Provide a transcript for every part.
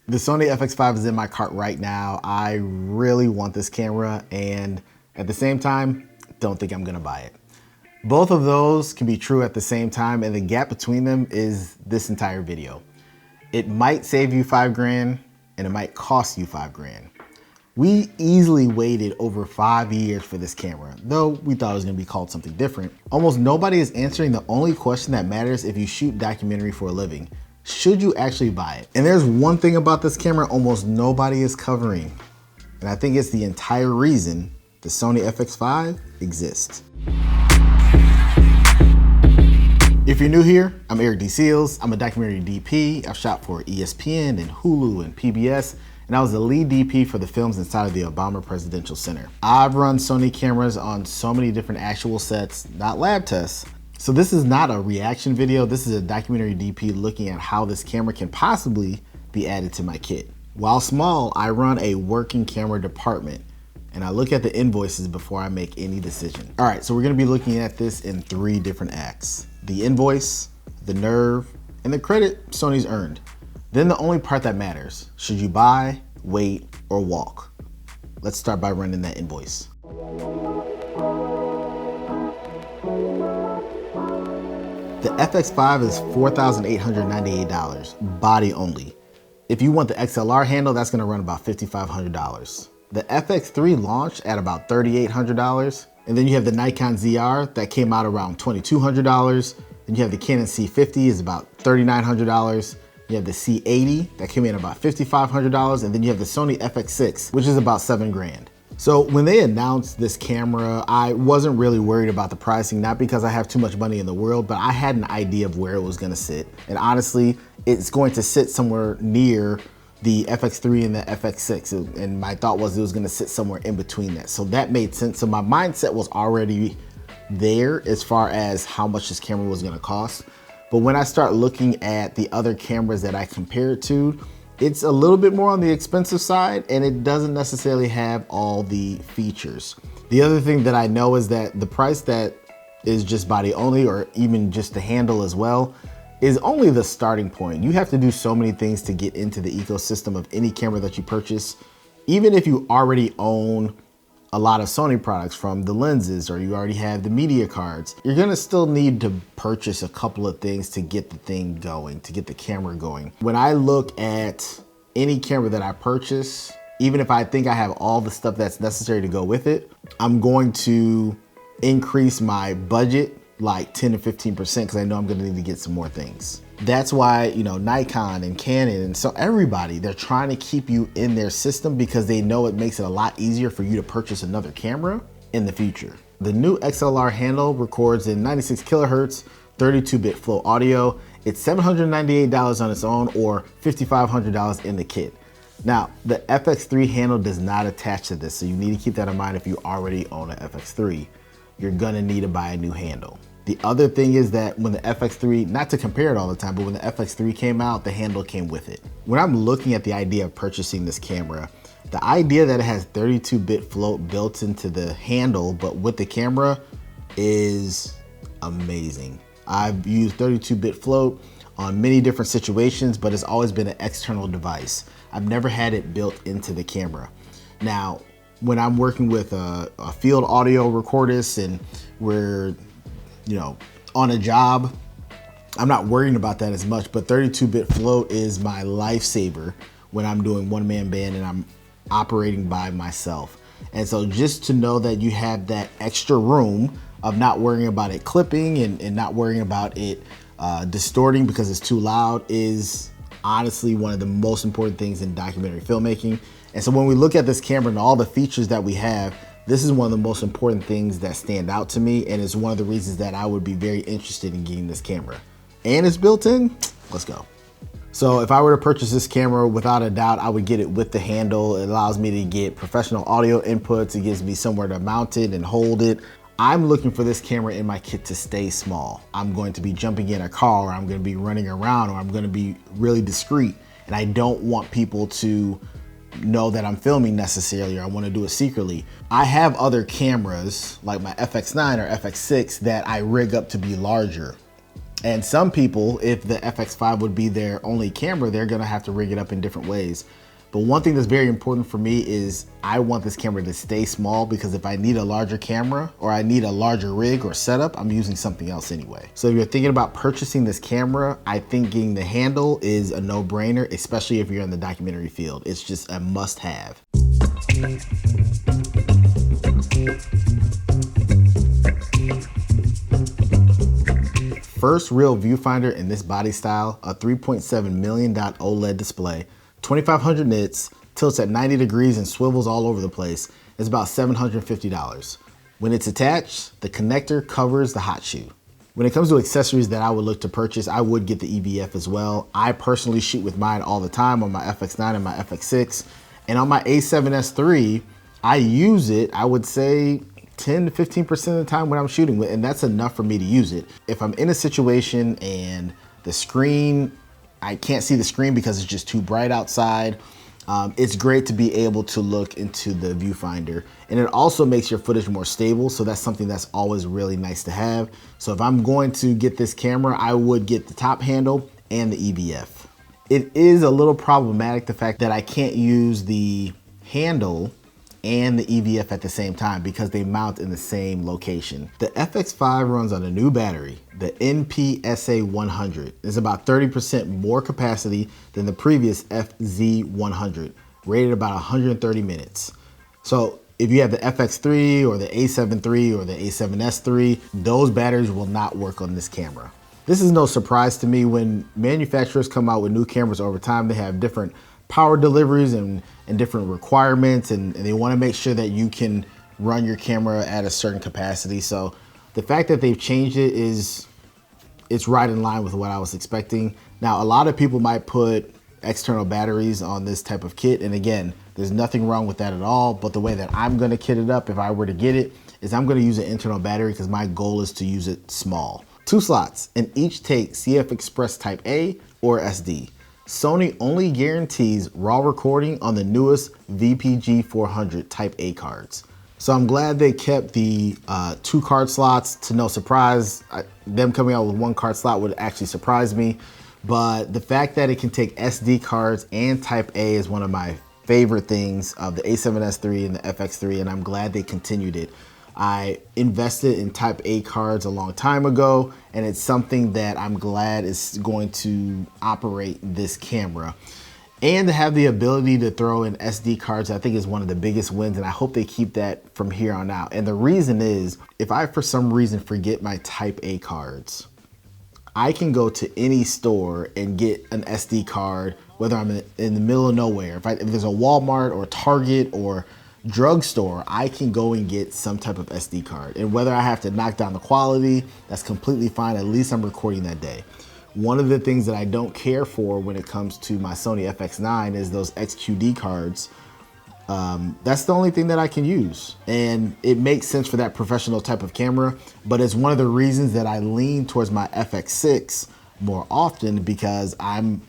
The Sony FX5 is in my cart right now. I really want this camera, and at the same time, don't think I'm gonna buy it. Both of those can be true at the same time, and the gap between them is this entire video. It might save you $5 grand, and it might cost you $5 grand. We easily waited over 5 years for this camera, though we thought it was gonna be called something different. Almost nobody is answering the only question that matters if you shoot documentary for a living. Should you actually buy it? And there's one thing about this camera almost nobody is covering, and I think it's the entire reason the Sony FX5 exists. If you're new here, I'm Eric D. Seals. I'm a documentary DP. I've shot for ESPN and Hulu and PBS, and I was the lead DP for the films inside of the Obama Presidential Center. I've run Sony cameras on so many different actual sets, not lab tests. So this is not a reaction video. This is a documentary DP looking at how this camera can possibly be added to my kit. While small, I run a working camera department, and I look at the invoices before I make any decision. All right, so we're gonna be looking at this in 3 different acts: the invoice, the nerve, and the credit Sony's earned. Then the only part that matters: should you buy, wait, or walk? Let's start by running that invoice. The FX5 is $4,898, body only. If you want the XLR handle, that's gonna run about $5,500. The FX3 launched at about $3,800, and then you have the Nikon ZR that came out around $2,200. Then you have the Canon C50 is about $3,900. You have the C80 that came in about $5,500, and then you have the Sony FX6, which is about $7 grand. So when they announced this camera, I wasn't really worried about the pricing, not because I have too much money in the world, but I had an idea of where it was gonna sit. And honestly, it's going to sit somewhere near the FX3 and the FX6. And my thought was it was gonna sit somewhere in between that. So that made sense. So my mindset was already there as far as how much this camera was gonna cost. But when I start looking at the other cameras that I compare it to, it's a little bit more on the expensive side, and it doesn't necessarily have all the features. The other thing that I know is that the price that is just body only, or even just the handle as well, is only the starting point. You have to do so many things to get into the ecosystem of any camera that you purchase. Even if you already own a lot of Sony products, from the lenses, or you already have the media cards, you're gonna still need to purchase a couple of things to get the thing going, to get the camera going. When I look at any camera that I purchase, even if I think I have all the stuff that's necessary to go with it, I'm going to increase my budget like 10 to 15% because I know I'm gonna need to get some more things. That's why, you know, Nikon and Canon and so everybody, they're trying to keep you in their system because they know it makes it a lot easier for you to purchase another camera in the future. The new XLR handle records in 96 kilohertz, 32-bit flow audio. It's $798 on its own, or $5,500 in the kit. Now, the FX3 handle does not attach to this, so you need to keep that in mind if you already own an FX3. You're gonna need to buy a new handle. The other thing is that when the FX3, not to compare it all the time, but when the FX3 came out, the handle came with it. When I'm looking at the idea of purchasing this camera, the idea that it has 32-bit float built into the handle, but with the camera, is amazing. I've used 32-bit float on many different situations, but it's always been an external device. I've never had it built into the camera. Now, when I'm working with a field audio recordist and we're, you know, on a job, I'm not worrying about that as much, but 32-bit float is my lifesaver when I'm doing one-man band and I'm operating by myself. And so just to know that you have that extra room of not worrying about it clipping and not worrying about it distorting because it's too loud is honestly one of the most important things in documentary filmmaking. And so when we look at this camera and all the features that we have, this is one of the most important things that stand out to me, and it's one of the reasons that I would be very interested in getting this camera. And it's built in, let's go. So if I were to purchase this camera, without a doubt, I would get it with the handle. It allows me to get professional audio inputs. It gives me somewhere to mount it and hold it. I'm looking for this camera in my kit to stay small. I'm going to be jumping in a car, or I'm gonna be running around, or I'm gonna be really discreet. And I don't want people to know that I'm filming necessarily, or I want to do it secretly. I have other cameras like my FX9 or FX6 that I rig up to be larger. And some people, if the FX5 would be their only camera, they're gonna have to rig it up in different ways. But one thing that's very important for me is I want this camera to stay small, because if I need a larger camera or I need a larger rig or setup, I'm using something else anyway. So if you're thinking about purchasing this camera, I think getting the handle is a no-brainer, especially if you're in the documentary field. It's just a must-have. First real viewfinder in this body style, a 3.7 million dot OLED display, 2500 nits, tilts at 90 degrees and swivels all over the place. It's about $750. When it's attached, the connector covers the hot shoe. When it comes to accessories that I would look to purchase, I would get the EVF as well. I personally shoot with mine all the time on my FX9 and my FX6. And on my A7S III, I use it, I would say 10 to 15% of the time when I'm shooting with, and that's enough for me to use it. If I'm in a situation and the screen, I can't see the screen because it's just too bright outside, it's great to be able to look into the viewfinder. And it also makes your footage more stable, so that's something that's always really nice to have. So if I'm going to get this camera, I would get the top handle and the EVF. It is a little problematic, the fact that I can't use the handle and the EVF at the same time because they mount in the same location. The FX5 runs on a new battery, the NPSA100. It's about 30% more capacity than the previous FZ100, rated about 130 minutes. So if you have the FX3 or the A7 III or the A7S III, those batteries will not work on this camera. This is no surprise to me. When manufacturers come out with new cameras over time, they have different power deliveries and different requirements, and they want to make sure that you can run your camera at a certain capacity. So the fact that they've changed it it's right in line with what I was expecting. Now, a lot of people might put external batteries on this type of kit, and again, there's nothing wrong with that at all, but the way that I'm going to kit it up if I were to get it is I'm going to use an internal battery because my goal is to use it small. 2 slots, and each take CF Express Type A or SD. Sony only guarantees raw recording on the newest VPG 400 Type A cards. So I'm glad they kept the 2 card slots. To no surprise, them coming out with 1 card slot would actually surprise me. But the fact that it can take SD cards and Type A is one of my favorite things of the A7S III and the FX3, and I'm glad they continued it. I invested in Type A cards a long time ago, and it's something that I'm glad is going to operate this camera. And to have the ability to throw in SD cards, I think is one of the biggest wins, and I hope they keep that from here on out. And the reason is, if I for some reason forget my Type A cards, I can go to any store and get an SD card, whether I'm in the middle of nowhere. If there's a Walmart or Target or drugstore, I can go and get some type of SD card. And whether I have to knock down the quality, that's completely fine. At least I'm recording that day. One of the things that I don't care for when it comes to my Sony FX9 is those XQD cards. That's the only thing that I can use. And it makes sense for that professional type of camera, but it's one of the reasons that I lean towards my FX6 more often, because I'm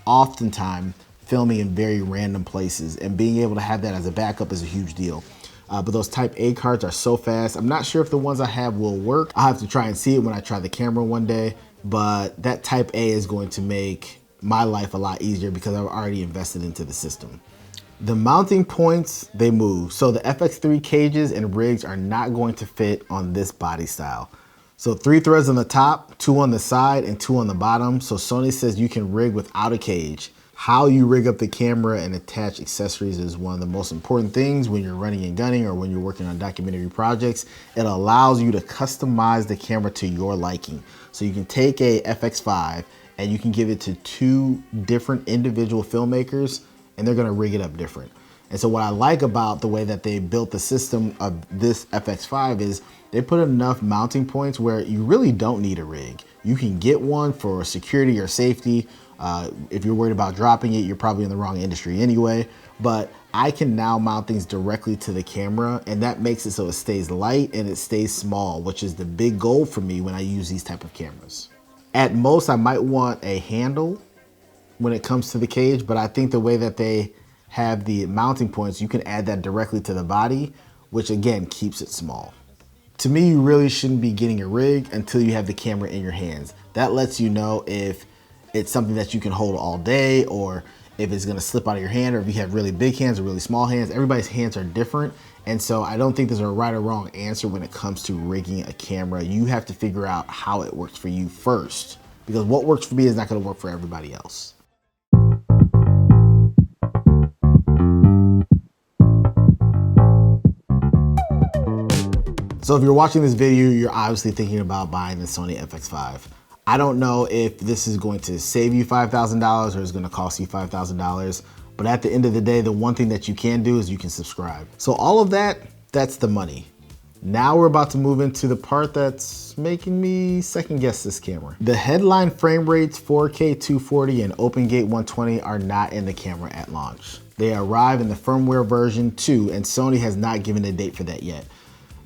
oftentimes filming in very random places, and being able to have that as a backup is a huge deal. But those Type A cards are so fast. I'm not sure if the ones I have will work. I'll have to try and see it when I try the camera one day, but that Type A is going to make my life a lot easier because I've already invested into the system. The mounting points, they move. So the FX3 cages and rigs are not going to fit on this body style. So 3 threads on the top, 2 on the side, and 2 on the bottom. So Sony says you can rig without a cage. How you rig up the camera and attach accessories is one of the most important things when you're running and gunning or when you're working on documentary projects. It allows you to customize the camera to your liking. So you can take a FX5 and you can give it to 2 different individual filmmakers, and they're gonna rig it up different. And so what I like about the way that they built the system of this FX5 is they put enough mounting points where you really don't need a rig. You can get one for security or safety. If you're worried about dropping it, you're probably in the wrong industry anyway. But I can now mount things directly to the camera, and that makes it so it stays light and it stays small, which is the big goal for me when I use these type of cameras. At most, I might want a handle when it comes to the cage, but I think the way that they have the mounting points, you can add that directly to the body, which again keeps it small. To me, you really shouldn't be getting a rig until you have the camera in your hands. That lets you know if it's something that you can hold all day, or if it's gonna slip out of your hand, or if you have really big hands or really small hands. Everybody's hands are different. And so I don't think there's a right or wrong answer when it comes to rigging a camera. You have to figure out how it works for you first, because what works for me is not gonna work for everybody else. So if you're watching this video, you're obviously thinking about buying the Sony FX5. I don't know if this is going to save you $5,000 or is gonna cost you $5,000, but at the end of the day, the one thing that you can do is you can subscribe. So all of that, that's the money. Now we're about to move into the part that's making me second guess this camera. The headline frame rates 4K 240 and OpenGate 120 are not in the camera at launch. They arrive in the firmware version 2, and Sony has not given a date for that yet.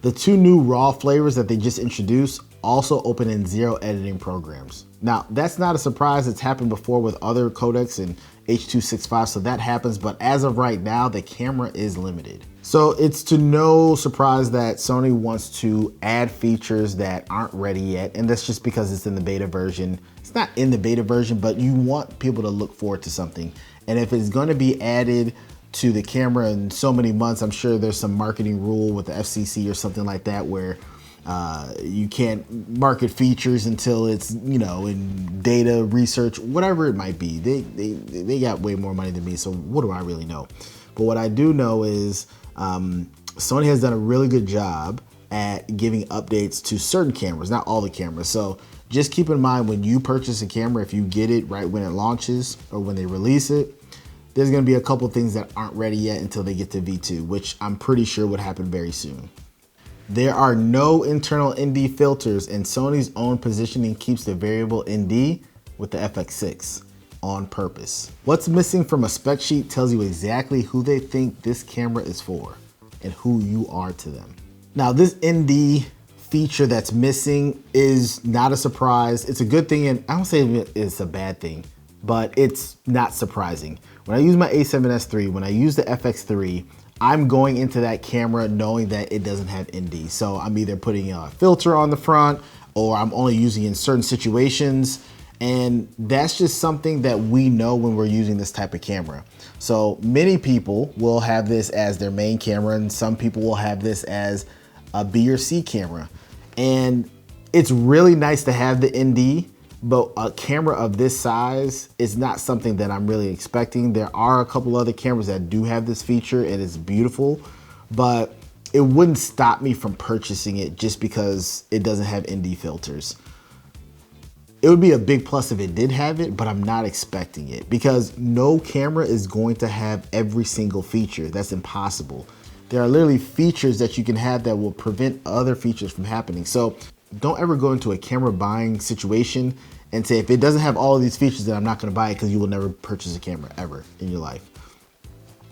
The two new RAW flavors that they just introduced also open in 0 editing programs. Now, that's not a surprise. It's happened before with other codecs and H.265, so that happens, but as of right now, the camera is limited. So it's to no surprise that Sony wants to add features that aren't ready yet, and that's just because it's in the beta version. It's not in the beta version, but you want people to look forward to something. And if it's gonna be added to the camera in so many months, I'm sure there's some marketing rule with the FCC or something like that where you can't market features until it's, you know, in data research, whatever it might be. They got way more money than me, so what do I really know? But what I do know is Sony has done a really good job at giving updates to certain cameras, not all the cameras. So just keep in mind when you purchase a camera, if you get it right when it launches or when they release it, there's gonna be a couple things that aren't ready yet until they get to V2, which I'm pretty sure would happen very soon. There are no internal ND filters, and Sony's own positioning keeps the variable ND with the FX6 on purpose. What's missing from a spec sheet tells you exactly who they think this camera is for and who you are to them. Now, this ND feature that's missing is not a surprise. It's a good thing, and I don't say it's a bad thing, but it's not surprising. When I use my A7S III, when I use the FX3, I'm going into that camera knowing that it doesn't have ND. So I'm either putting a filter on the front or I'm only using it in certain situations. And that's just something that we know when we're using this type of camera. So many people will have this as their main camera, and some people will have this as a B or C camera. And it's really nice to have the ND, but a camera of this size is not something that I'm really expecting. There are a couple other cameras that do have this feature and it's beautiful, but it wouldn't stop me from purchasing it just because it doesn't have ND filters. It would be a big plus if it did have it, but I'm not expecting it because no camera is going to have every single feature. That's impossible. There are literally features that you can have that will prevent other features from happening. So don't ever go into a camera buying situation and say, if it doesn't have all of these features, then I'm not gonna buy it, because you will never purchase a camera ever in your life.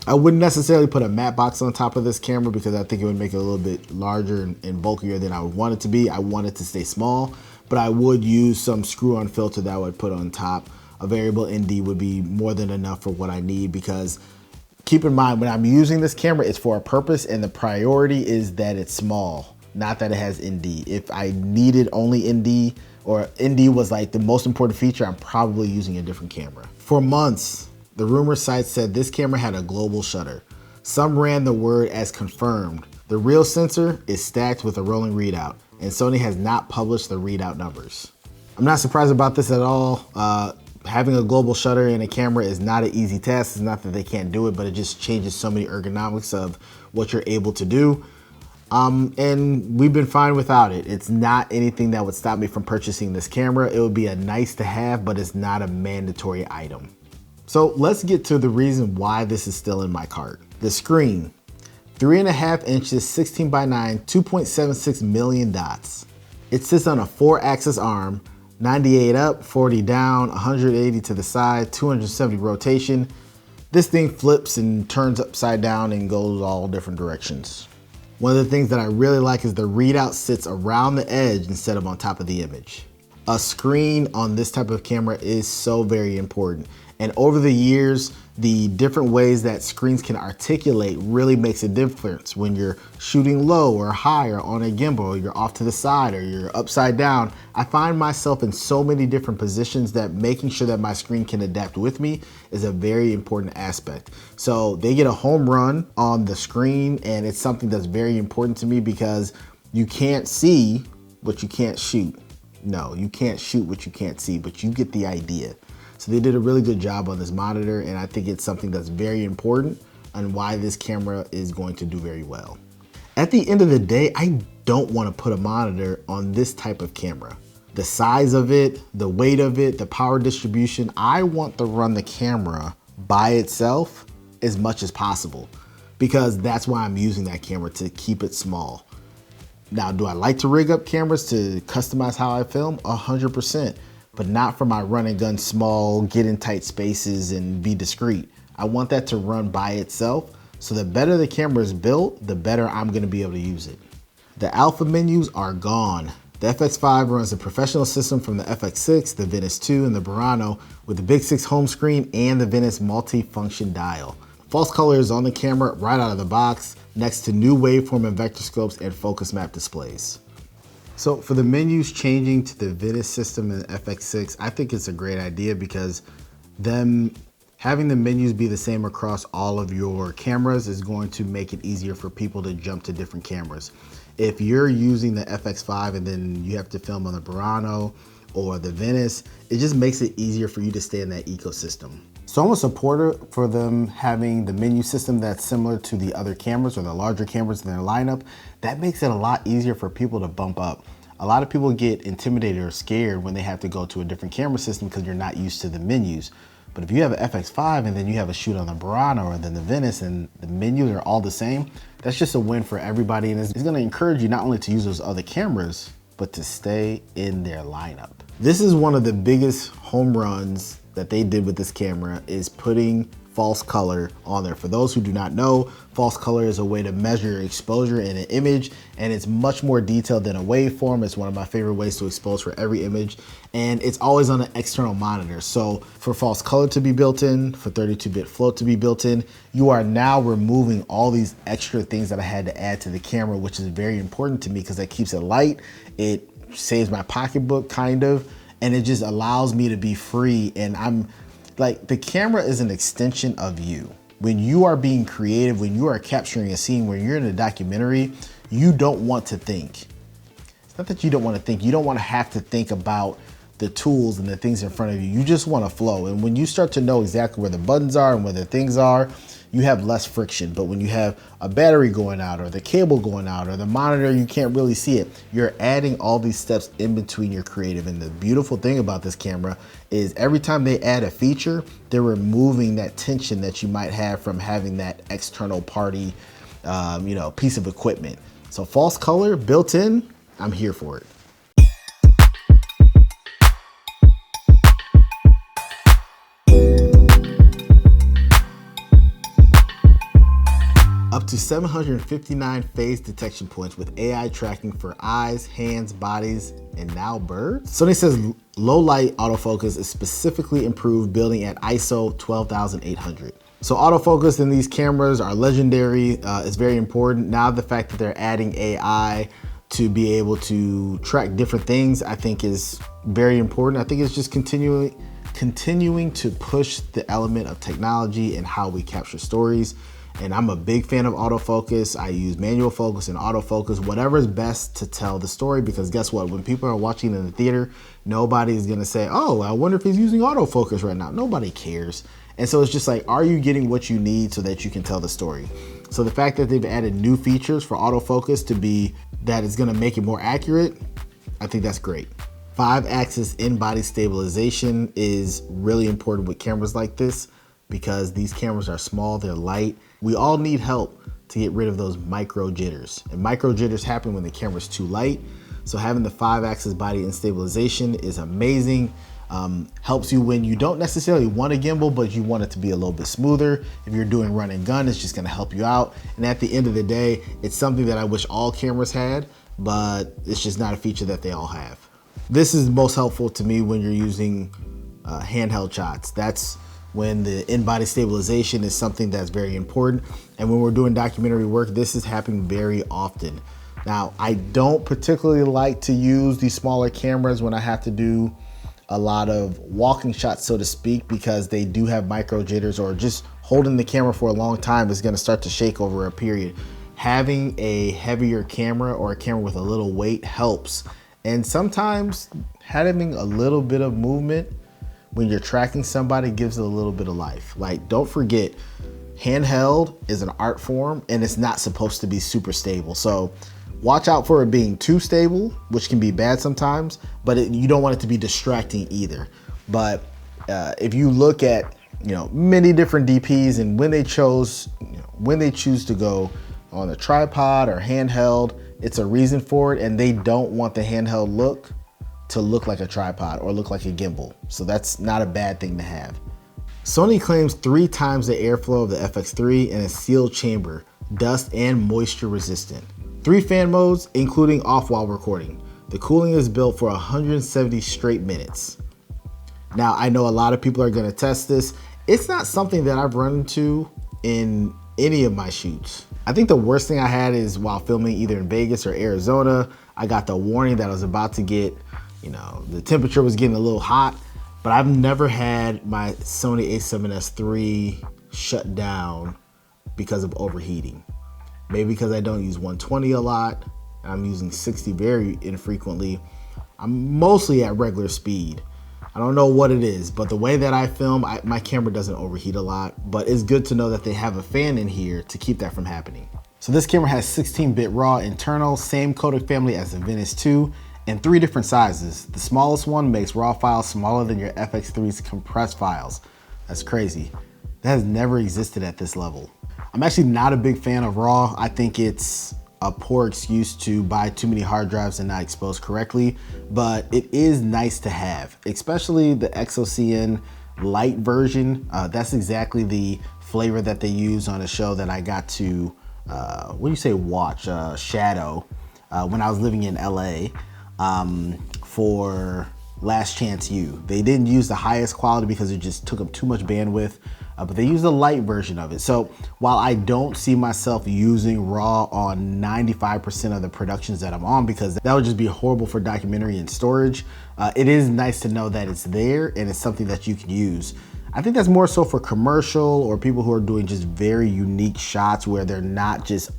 I wouldn't necessarily put a matte box on top of this camera because I think it would make it a little bit larger and bulkier than I would want it to be. I want it to stay small, but I would use some screw-on filter that I would put on top. A variable ND would be more than enough for what I need, because keep in mind, when I'm using this camera, it's for a purpose, and the priority is that it's small, not that it has ND. If I needed only ND, or ND was like the most important feature, I'm probably using a different camera. For months, the rumor sites said this camera had a global shutter. Some ran the word as confirmed. The real sensor is stacked with a rolling readout, and Sony has not published the readout numbers. I'm not surprised about this at all. Having a global shutter in a camera is not an easy task. It's not that they can't do it, but it just changes so many ergonomics of what you're able to do. And we've been fine without it. It's not anything that would stop me from purchasing this camera. It would be a nice to have, but it's not a mandatory item. So let's get to the reason why this is still in my cart. The screen, 3.5 inches, 16:9, 2.76 million dots. It sits on a 4-axis arm, 98 up, 40 down, 180 to the side, 270 rotation. This thing flips and turns upside down and goes all different directions. One of the things that I really like is the readout sits around the edge instead of on top of the image. A screen on this type of camera is so very important. And over the years, the different ways that screens can articulate really makes a difference when you're shooting low or high or on a gimbal, or you're off to the side or you're upside down. I find myself in so many different positions that making sure that my screen can adapt with me is a very important aspect. So they get a home run on the screen, and it's something that's very important to me because you can't see what you can't shoot. No, you can't shoot what you can't see, but you get the idea. So they did a really good job on this monitor, and I think it's something that's very important and why this camera is going to do very well. At the end of the day, I don't want to put a monitor on this type of camera. The size of it, the weight of it, the power distribution, I want to run the camera by itself as much as possible because that's why I'm using that camera, to keep it small. Now, do I like to rig up cameras to customize how I film? 100%. But not for my run and gun small, get in tight spaces and be discreet. I want that to run by itself. So the better the camera is built, the better I'm gonna be able to use it. The alpha menus are gone. The FX5 runs the professional system from the FX6, the Venice 2, and the Burano with the Big 6 home screen and the Venice multi-function dial. False color is on the camera right out of the box, next to new waveform and vector scopes and focus map displays. So for the menus changing to the Venice system and FX6, I think it's a great idea because having the menus be the same across all of your cameras is going to make it easier for people to jump to different cameras. If you're using the FX5 and then you have to film on the Burano or the Venice, it just makes it easier for you to stay in that ecosystem. So I'm a supporter for them having the menu system that's similar to the other cameras or the larger cameras in their lineup. That makes it a lot easier for people to bump up. A lot of people get intimidated or scared when they have to go to a different camera system because you're not used to the menus. But if you have an FX5 and then you have a shoot on the Burano or then the Venice and the menus are all the same, that's just a win for everybody. And it's gonna encourage you not only to use those other cameras, but to stay in their lineup. This is one of the biggest home runs that they did with this camera, is putting false color on there. For those who do not know, false color is a way to measure exposure in an image, and it's much more detailed than a waveform. It's one of my favorite ways to expose for every image, and it's always on an external monitor. So for false color to be built in, for 32-bit float to be built in, you are now removing all these extra things that I had to add to the camera, which is very important to me because that keeps it light. It saves my pocketbook kind of, and it just allows me to be free. And I'm like, the camera is an extension of you. When you are being creative, when you are capturing a scene, when you're in a documentary, you don't want to think. It's not that you don't want to think, you don't want to have to think about the tools and the things in front of you. You just want to flow. And when you start to know exactly where the buttons are and where the things are, you have less friction. But when you have a battery going out or the cable going out or the monitor, you can't really see it. You're adding all these steps in between your creative. And the beautiful thing about this camera is every time they add a feature, they're removing that tension that you might have from having that external party, piece of equipment. So false color built in, I'm here for it. Up to 759 phase detection points with AI tracking for eyes, hands, bodies, and now birds. Sony says low light autofocus is specifically improved building at ISO 12,800. So autofocus in these cameras are legendary. It's very important. Now the fact that they're adding AI to be able to track different things, I think is very important. I think it's just continuing to push the element of technology and how we capture stories. And I'm a big fan of autofocus. I use manual focus and autofocus, whatever is best to tell the story, because guess what? When people are watching in the theater, nobody's gonna say, oh, I wonder if he's using autofocus right now. Nobody cares. And so it's just like, are you getting what you need so that you can tell the story? So the fact that they've added new features for autofocus to be that it's gonna make it more accurate, I think that's great. 5-axis in-body stabilization is really important with cameras like this because these cameras are small, they're light. We all need help to get rid of those micro jitters. And micro jitters happen when the camera's too light. So having the 5-axis body in stabilization is amazing. Helps you when you don't necessarily want a gimbal, but you want it to be a little bit smoother. If you're doing run and gun, it's just gonna help you out. And at the end of the day, it's something that I wish all cameras had, but it's just not a feature that they all have. This is most helpful to me when you're using handheld shots. That's when the in-body stabilization is something that's very important. And when we're doing documentary work, this is happening very often. Now, I don't particularly like to use these smaller cameras when I have to do a lot of walking shots, so to speak, because they do have micro jitters, or just holding the camera for a long time is gonna start to shake over a period. Having a heavier camera or a camera with a little weight helps. And sometimes having a little bit of movement when you're tracking somebody gives it a little bit of life. Like, don't forget, handheld is an art form and it's not supposed to be super stable. So watch out for it being too stable, which can be bad sometimes, but you don't want it to be distracting either. But if you look at, many different DPs and when they choose to go on a tripod or handheld, it's a reason for it, and they don't want the handheld look to look like a tripod or look like a gimbal. So that's not a bad thing to have. Sony claims 3 times the airflow of the FX3 in a sealed chamber, dust and moisture resistant. 3 fan modes, including off while recording. The cooling is built for 170 straight minutes. Now, I know a lot of people are gonna test this. It's not something that I've run into in any of my shoots. I think the worst thing I had is while filming either in Vegas or Arizona, I got the warning that I was about to get, the temperature was getting a little hot, but I've never had my Sony a7S III shut down because of overheating. Maybe because I don't use 120 a lot, and I'm using 60 very infrequently. I'm mostly at regular speed. I don't know what it is, but the way that I film, my camera doesn't overheat a lot, but it's good to know that they have a fan in here to keep that from happening. So this camera has 16-bit RAW internal, same codec family as the Venice 2, and 3 different sizes. The smallest one makes RAW files smaller than your FX3's compressed files. That's crazy. That has never existed at this level. I'm actually not a big fan of RAW. I think it's a poor excuse to buy too many hard drives and not expose correctly, but it is nice to have, especially the XOCN light version. That's exactly the flavor that they use on a show that I got to, watch, Shadow, when I was living in LA for Last Chance U. They didn't use the highest quality because it just took up too much bandwidth, but they used a light version of it. So while I don't see myself using RAW on 95% of the productions that I'm on, because that would just be horrible for documentary and storage, it is nice to know that it's there and it's something that you can use. I think that's more so for commercial or people who are doing just very unique shots where they're not just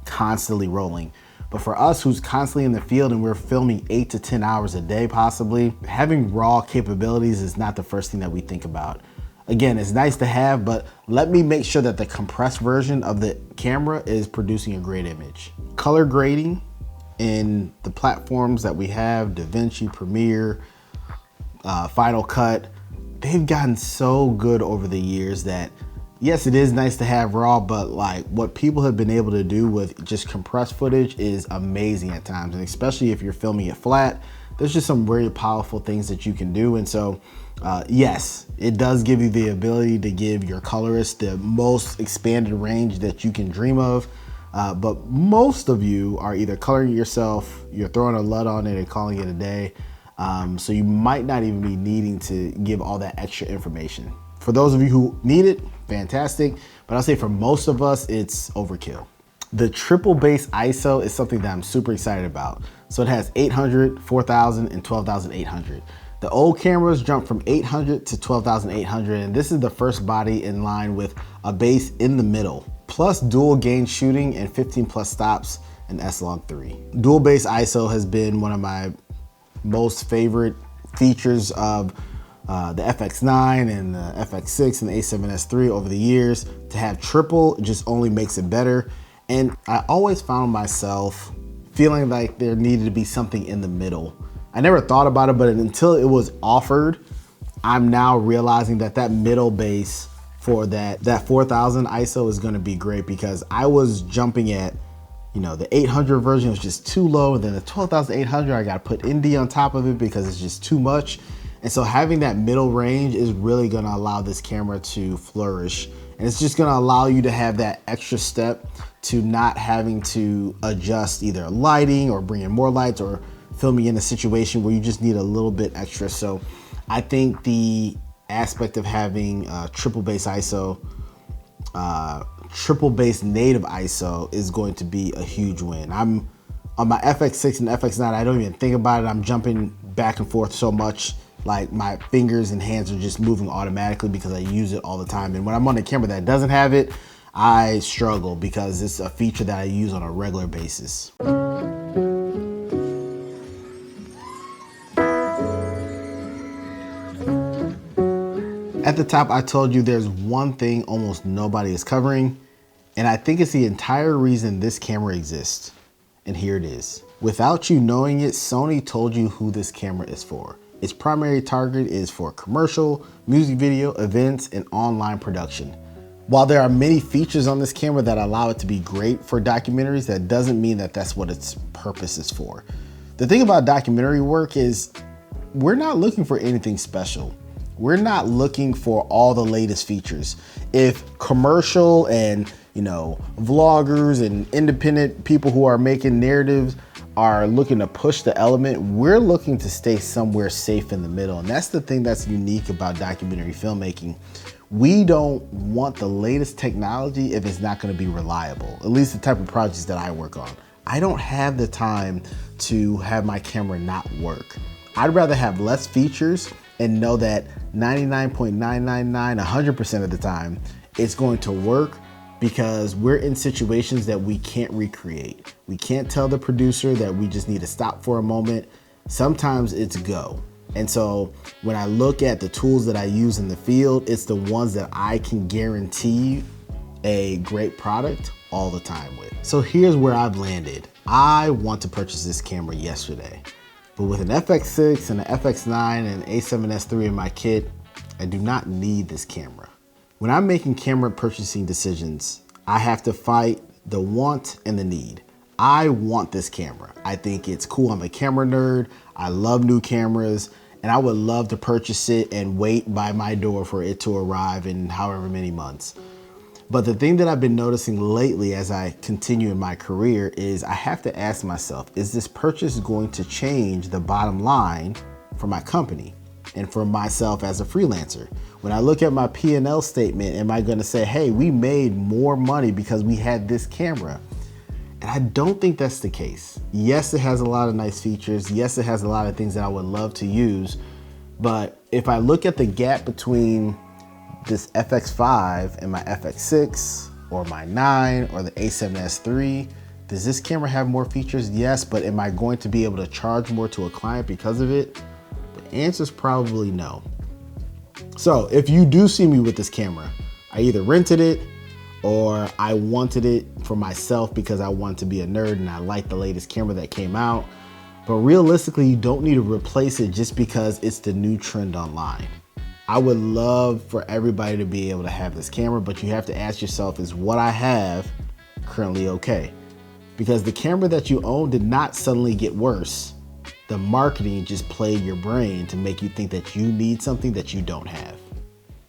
constantly rolling. But for us who's constantly in the field and we're filming 8 to 10 hours a day possibly, having RAW capabilities is not the first thing that we think about. Again, it's nice to have, but let me make sure that the compressed version of the camera is producing a great image. Color grading in the platforms that we have, DaVinci, Premiere, Final Cut, they've gotten so good over the years that yes, it is nice to have RAW, but like what people have been able to do with just compressed footage is amazing at times. And especially if you're filming it flat, there's just some very powerful things that you can do. And so yes, it does give you the ability to give your colorist the most expanded range that you can dream of. But most of you are either coloring it yourself, you're throwing a LUT on it and calling it a day. So you might not even be needing to give all that extra information. For those of you who need it, fantastic. But I'll say for most of us, it's overkill. The triple base ISO is something that I'm super excited about. So it has 800, 4000, and 12800. The old cameras jumped from 800 to 12,800, and this is the first body in line with a base in the middle, plus dual gain shooting and 15 plus stops in S-Log3. Dual base ISO has been one of my most favorite features of the FX9 and the FX6 and the a7S III over the years. To have triple just only makes it better. And I always found myself feeling like there needed to be something in the middle. I never thought about it, but until it was offered, I'm now realizing that that middle base for that 4000 ISO is gonna be great, because I was jumping at, the 800 version was just too low, and then the 12,800, I gotta put ND on top of it because it's just too much. And so having that middle range is really gonna allow this camera to flourish. And it's just gonna allow you to have that extra step to not having to adjust either lighting or bring in more lights or filming in a situation where you just need a little bit extra. So I think the aspect of having triple base ISO, triple base native ISO is going to be a huge win. I'm on my FX6 and FX9, I don't even think about it. I'm jumping back and forth so much, like my fingers and hands are just moving automatically because I use it all the time. And when I'm on a camera that doesn't have it, I struggle because it's a feature that I use on a regular basis. At the top, I told you there's one thing almost nobody is covering, and I think it's the entire reason this camera exists. And here it is. Without you knowing it, Sony told you who this camera is for. Its primary target is for commercial, music video, events, and online production. While there are many features on this camera that allow it to be great for documentaries, that doesn't mean that that's what its purpose is for. The thing about documentary work is we're not looking for anything special. We're not looking for all the latest features. If commercial and vloggers and independent people who are making narratives are looking to push the element, we're looking to stay somewhere safe in the middle. And that's the thing that's unique about documentary filmmaking. We don't want the latest technology if it's not going to be reliable, at least the type of projects that I work on. I don't have the time to have my camera not work. I'd rather have less features and know that 99.999, 100% of the time, it's going to work, because we're in situations that we can't recreate. We can't tell the producer that we just need to stop for a moment. Sometimes it's go. And so when I look at the tools that I use in the field, it's the ones that I can guarantee a great product all the time with. So here's where I've landed. I want to purchase this camera yesterday, but with an FX6 and an FX9 and an A7S III in my kit, I do not need this camera. When I'm making camera purchasing decisions, I have to fight the want and the need. I want this camera. I think it's cool. I'm a camera nerd. I love new cameras, and I would love to purchase it and wait by my door for it to arrive in however many months. But the thing that I've been noticing lately as I continue in my career is I have to ask myself, is this purchase going to change the bottom line for my company and for myself as a freelancer? When I look at my P&L statement, am I going to say, hey, we made more money because we had this camera? And I don't think that's the case. Yes, it has a lot of nice features. Yes, it has a lot of things that I would love to use. But if I look at the gap between this FX5 and my FX6 or my 9 or the A7S III, does this camera have more features? Yes, but am I going to be able to charge more to a client because of it? The answer is probably no. So if you do see me with this camera, I either rented it or I wanted it for myself because I want to be a nerd and I like the latest camera that came out. But realistically, you don't need to replace it just because it's the new trend online. I would love for everybody to be able to have this camera, but you have to ask yourself, is what I have currently okay? Because the camera that you own did not suddenly get worse. The marketing just played your brain to make you think that you need something that you don't have.